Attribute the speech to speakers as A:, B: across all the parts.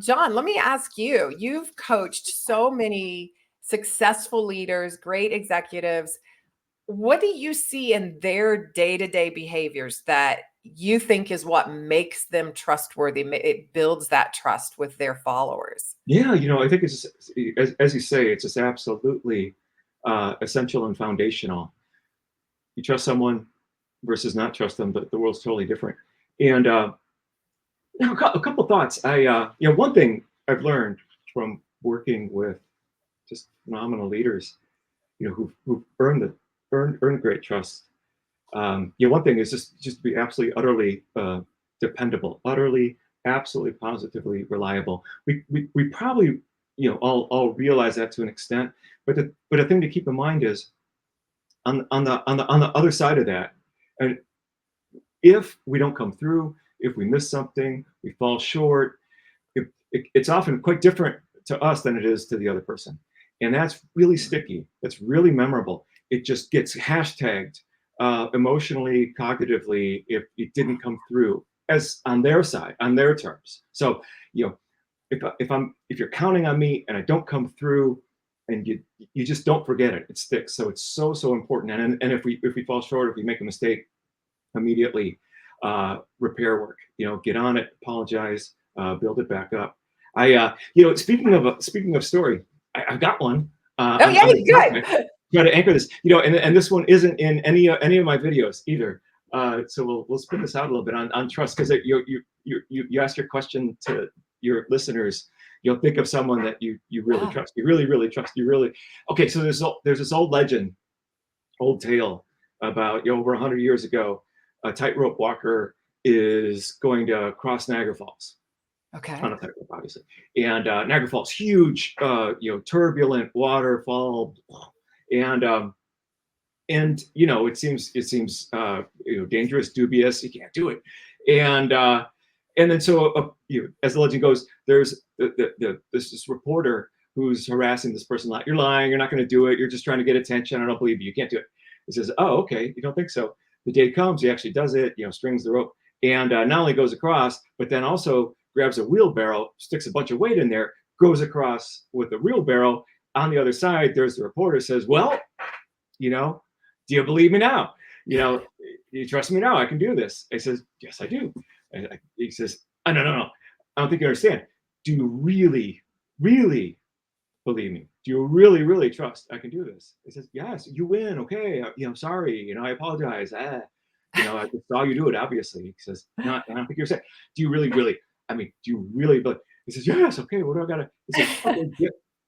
A: John, let me ask you, you've coached so many successful leaders, great executives. What do you see in their day-to-day behaviors that you think is what makes them trustworthy? It builds that trust with their followers.
B: Yeah, I think it's just, as you say, it's just absolutely essential and foundational. You trust someone versus not trust them, but the world's totally different. And a couple thoughts. One thing I've learned from working with just phenomenal leaders, who've earned great trust. One thing is just to be absolutely, utterly dependable, utterly, absolutely, positively reliable. We probably all realize that to an extent, but the thing to keep in mind is on the other side of that, and if we don't come through, if we miss something, we fall short, it's often quite different to us than it is to the other person. And that's really sticky. That's really memorable. It just gets hashtagged emotionally, cognitively, if it didn't come through as on their side, on their terms. So, if you're counting on me and I don't come through, and you just don't forget it, it sticks. So it's so important. And if we fall short, if we make a mistake, immediately repair work. Get on it, apologize, build it back up. Speaking of story, I've got one.
A: Oh, yeah,
B: On the topic.
A: good.
B: Try to anchor this. And this one isn't in any of my videos either. So we'll spin this out a little bit on trust, because you ask your question to your listeners. You'll think of someone that you really trust. You really trust. Okay. So there's this old legend, old tale about over 100 years ago. A tightrope walker is going to cross Niagara Falls
A: Okay.
B: on a tightrope, obviously. And Niagara Falls, huge, turbulent waterfall, and it seems dangerous, dubious. You can't do it, and then so as the legend goes, there's this reporter who's harassing this person. Like, you're lying. You're not going to do it. You're just trying to get attention. I don't believe you. You can't do it. He says, "Oh, okay. You don't think so?" The day comes, he actually does it, strings the rope, and not only goes across, but then also grabs a wheelbarrow, sticks a bunch of weight in there, goes across with the wheelbarrow. On the other side, there's the reporter, says, "Well, do you believe me now? You trust me now? I can do this." He says, "Yes, I do." And he says, "Oh, no. I don't think you understand. Do you really, really believe me? Do you really trust I can do this?" He says, "Yes." "You win. Okay. Sorry. I apologize. I just saw you do it, obviously." He says, "No, I don't think you're saying. Do you really, I mean, do you really?" But he says, "Yes. Okay. What do I got to?" He says, "Okay,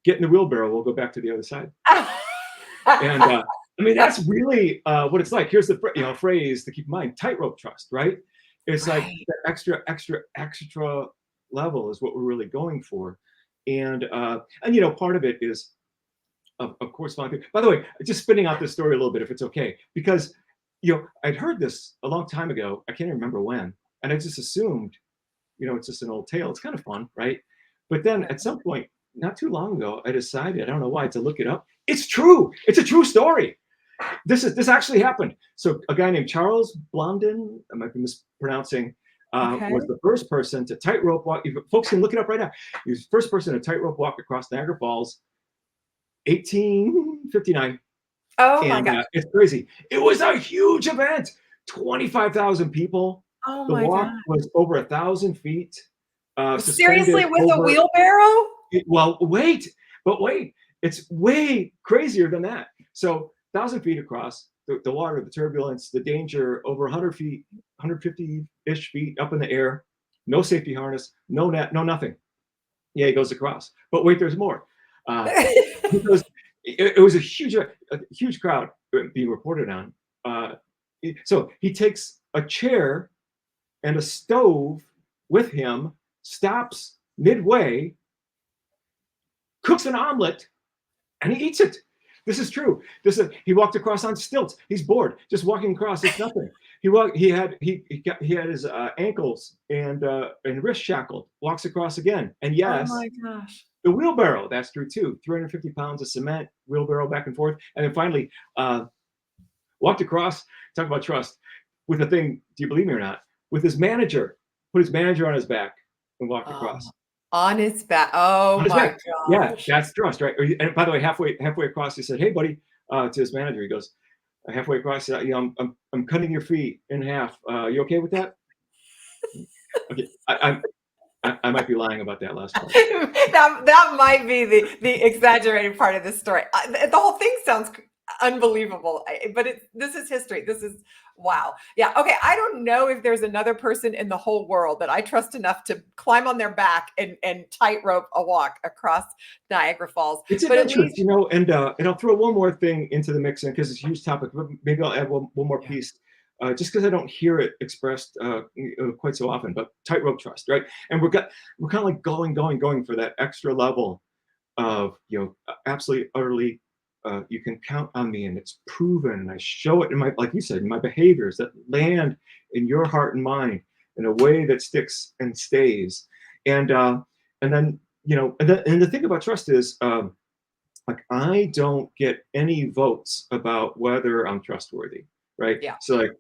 B: get in the wheelbarrow. We'll go back to the other side." And that's really what it's like. Here's the phrase to keep in mind: tightrope trust, right? It's like the extra level is what we're really going for. And part of it is, of course, by the way, just spinning out this story a little bit, if it's okay, because I'd heard this a long time ago. I can't even remember when, and I just assumed, it's just an old tale. It's kind of fun, right? But then at some point, not too long ago, I decided, I don't know why, to look it up. It's true. It's a true story. This actually happened. So a guy named Charles Blondin, I might be mispronouncing, was the first person to tightrope walk. Folks can look it up right now. He was the first person to tightrope walk across Niagara Falls, 1859.
A: Oh my
B: And
A: gosh.
B: it's crazy. It was a huge event. 25,000 people.
A: Oh
B: The
A: my
B: walk
A: God.
B: was over 1,000 feet.
A: Seriously,
B: Suspended
A: with a
B: over.
A: wheelbarrow?
B: Well, wait, it's way crazier than that. So 1,000 feet across, the water, the turbulence, the danger, over 100 feet, 150-ish feet up in the air, no safety harness, no net, no nothing. Yeah, he goes across. But wait, there's more. Because it was a huge crowd being reported on. So he takes a chair and a stove with him, stops midway, cooks an omelet, and he eats it. This is true. He walked across on stilts. He's bored, just walking across. It's nothing. He had his ankles and wrist shackled. Walks across again, and
A: Oh
B: yes,
A: my gosh.
B: the wheelbarrow. That's true too. 350 pounds of cement, wheelbarrow back and forth, and then finally walked across. Talk about trust with the thing. Do you believe me or not? With his manager, put his manager on his back and walked across.
A: On his back. Oh
B: On his
A: my
B: back. Yeah,
A: gosh.
B: that's trust, right? And by the way, halfway across, he said, "Hey, buddy," to his manager. He goes, halfway across, he said, "You know, I'm cutting your fee in half. You okay with that?" Okay, I might be lying about that last part.
A: That might be the exaggerated part of the story. The whole thing sounds unbelievable, but this is history. This is wow. Yeah. Okay. I don't know if there's another person in the whole world that I trust enough to climb on their back and tightrope a walk across Niagara Falls.
B: It's
A: But at
B: adventurous,
A: least,
B: you know, and I'll throw one more thing into the mix, because it's a huge topic. But maybe I'll add one more
A: yeah,
B: piece, just because I don't hear it expressed quite so often. But tightrope trust, right? And we're kind of like going for that extra level of, absolutely, utterly, you can count on me, and it's proven, and I show it in my, like you said, in my behaviors that land in your heart and mind in a way that sticks and stays. And then, and the thing about trust is, like, I don't get any votes about whether I'm trustworthy, right?
A: yeah,
B: So, like,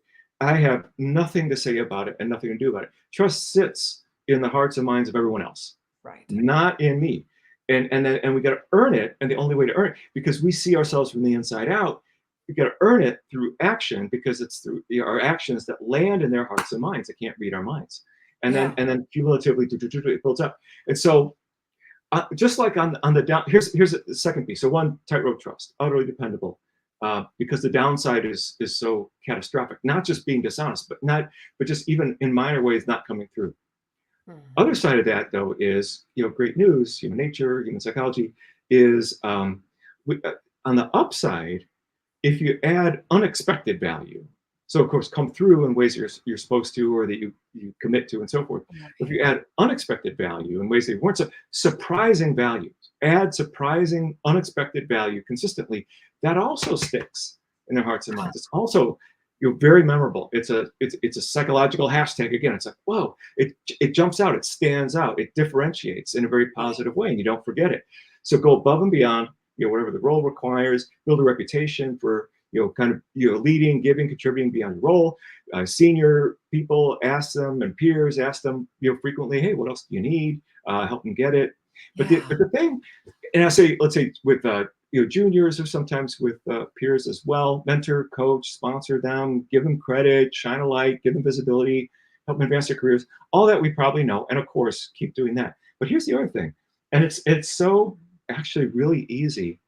B: I have nothing to say about it and nothing to do about it. Trust sits in the hearts and minds of everyone else,
A: right.
B: not in me. And we got to earn it, and the only way to earn it, because we see ourselves from the inside out, we got to earn it through action, because it's through our actions that land in their hearts and minds. They can't read our minds,
A: Yeah.
B: and then cumulatively it builds up. And so, just like on the down, here's the second piece. So one, tightrope trust, utterly dependable, because the downside is so catastrophic. Not just being dishonest, but just even in minor ways not coming through. Other
A: Mhm.
B: side of that, though, is, great news. Human nature, human psychology is, we, on the upside, if you add unexpected value. So of course, come through in ways you're supposed to, or that you commit to, and so forth. But if
A: Okay.
B: you add unexpected value in ways that weren't, so surprising values, add surprising unexpected value consistently, that also sticks in their hearts and minds. It's also, very memorable. It's a psychological hashtag again. It's like, whoa, it jumps out, it stands out, it differentiates in a very
A: Yeah.
B: positive way, and you don't forget it. So go above and beyond, whatever the role requires. Build a reputation for, kind of, leading, giving, contributing beyond your role. Senior people, ask them, and peers, ask them, frequently, hey, what else do you need? Help them get it.
A: Yeah.
B: But the thing, and I say, let's say with, juniors, or sometimes with, peers as well, mentor, coach, sponsor them, give them credit, shine a light, give them visibility, help them advance their careers. All that we probably know, and of course keep doing that. But here's the other thing, and it's so actually really easy.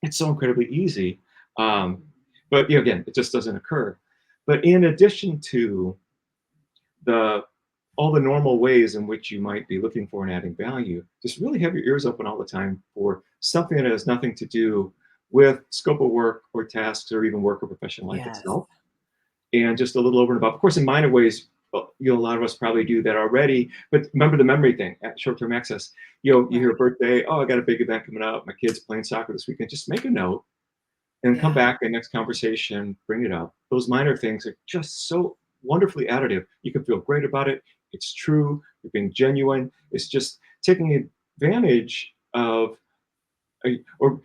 B: It's so incredibly easy. Um, but, again, it just doesn't occur. But in addition to the all the normal ways in which you might be looking for and adding value, just really have your ears open all the time for something that has nothing to do with scope of work or tasks or even work or professional life
A: Yes.
B: itself, and just a little over and above. Of course, in minor ways, a lot of us probably do that already. But remember the memory thing at short-term access. You
A: Right.
B: hear a birthday. Oh, I got a big event coming up. My kid's playing soccer this weekend. Just make a note and come
A: Yeah.
B: back in next conversation, bring it up. Those minor things are just so wonderfully additive. You can feel great about it. It's true. You're being genuine. It's just taking advantage of, or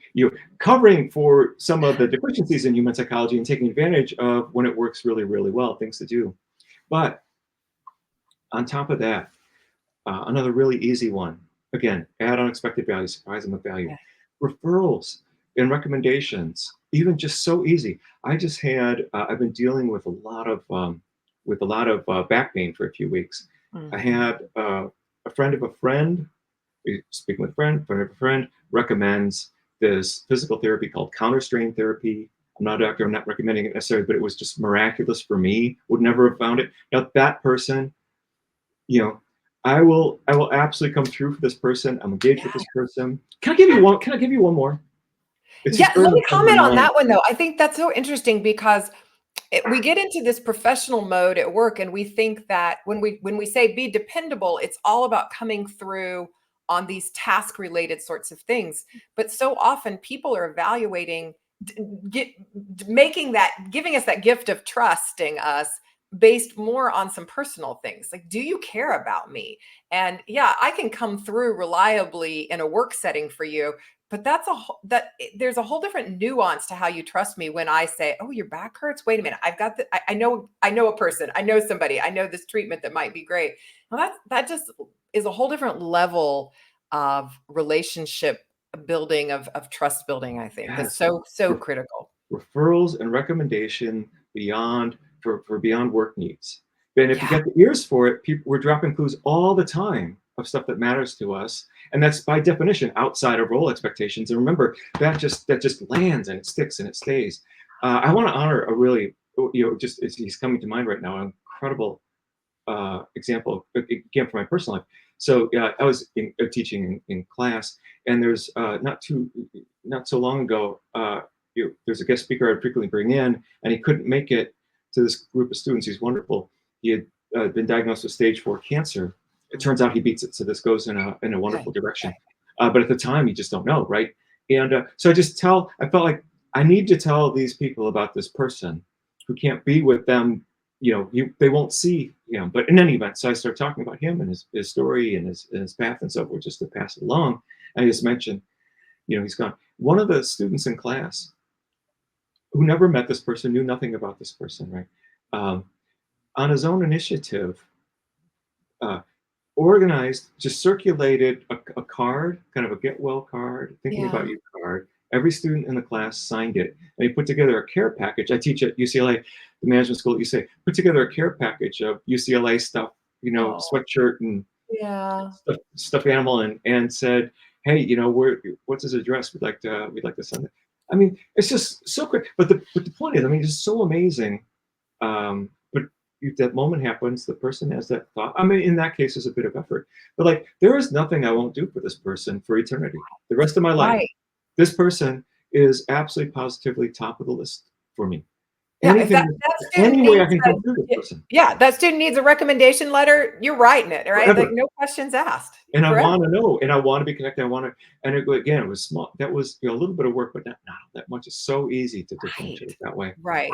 B: covering for some of the deficiencies in human psychology, and taking advantage of when it works really, really well, things to do. But on top of that, another really easy one. Again, add unexpected value, surprise them with value.
A: Yeah.
B: Referrals and recommendations, even just so easy. I've been dealing with a lot of back pain for a few weeks. I
A: Mhm.
B: had a friend of a friend, speaking with a friend of a friend, recommends this physical therapy called counter strain therapy. I'm not a doctor, I'm not recommending it necessarily, but it was just miraculous for me. Would never have found it. Now that person, you know, I will absolutely come through for this person. I'm engaged with
A: Yeah.
B: this person. Can I give you one more? It's
A: Yeah,
B: just
A: let
B: early
A: me
B: on my
A: comment on
B: mind.
A: that one though. I think that's so interesting because we get into this professional mode at work and we think that when we say be dependable, it's all about coming through on these task related sorts of things. But so often people are evaluating get making that giving us that gift of trusting us based more on some personal things like, do you care about me? And yeah, I can come through reliably in a work setting for you, But that's a whole there's a whole different nuance to how you trust me when I say, "Oh, your back hurts? Wait a minute. I've got the I know a person. I know somebody. I know this treatment that might be great." Well, that just is a whole different level of relationship building, of trust building, I think. That's
B: Yes.
A: so critical.
B: Referrals and recommendation beyond for beyond work needs. And if you
A: Yeah.
B: get the ears for it, people we're dropping clues all the time of stuff that matters to us, and that's by definition outside of role expectations. And remember, that just lands and it sticks and it stays. I want to honor a really, just he's coming to mind right now, an incredible example again from my personal life. So I was teaching in class, and there's not so long ago, there's a guest speaker I'd frequently bring in, and he couldn't make it to this group of students. He's wonderful. He had been diagnosed with stage 4 cancer. It turns out he beats it, so this goes in a
A: Okay.
B: wonderful direction. But at the time, you just don't know, right? And so I felt like I need to tell these people about this person who can't be with them, they won't see him. But in any event, so I start talking about him and his story and his path and so forth, just to pass it along. And I just mentioned, he's gone. One of the students in class who never met this person, knew nothing about this person, right? Um, on his own initiative, uh, organized, just circulated a card, kind of a get well card, thinking about
A: Yeah.
B: you card. Every student in the class signed it, and he put together a care package. I teach at UCLA, the management school at UCLA. Put together a care package of UCLA stuff,
A: Oh,
B: sweatshirt and
A: yeah.
B: stuffed animal, and said, "Hey, what's his address? We'd like to send it." I mean, it's just so quick. But the point is, I mean, it's so amazing. But if that moment happens, the person has that thought. I mean, in that case, it's a bit of effort. But like, there is nothing I won't do for this person for eternity, the rest of my life.
A: Right.
B: This person is absolutely positively top of the list for me.
A: Yeah, if
B: Anything,
A: that student
B: any way I
A: needs
B: can
A: a
B: come through this person.
A: yeah, that student needs a recommendation letter, you're writing it, right? Like,
B: Forever.
A: no questions asked,
B: And I
A: forever.
B: want to know, and I want to be connected. Again, it was small. That was a little bit of work, but not that much. It's so easy to
A: Right,
B: differentiate that way.
A: right.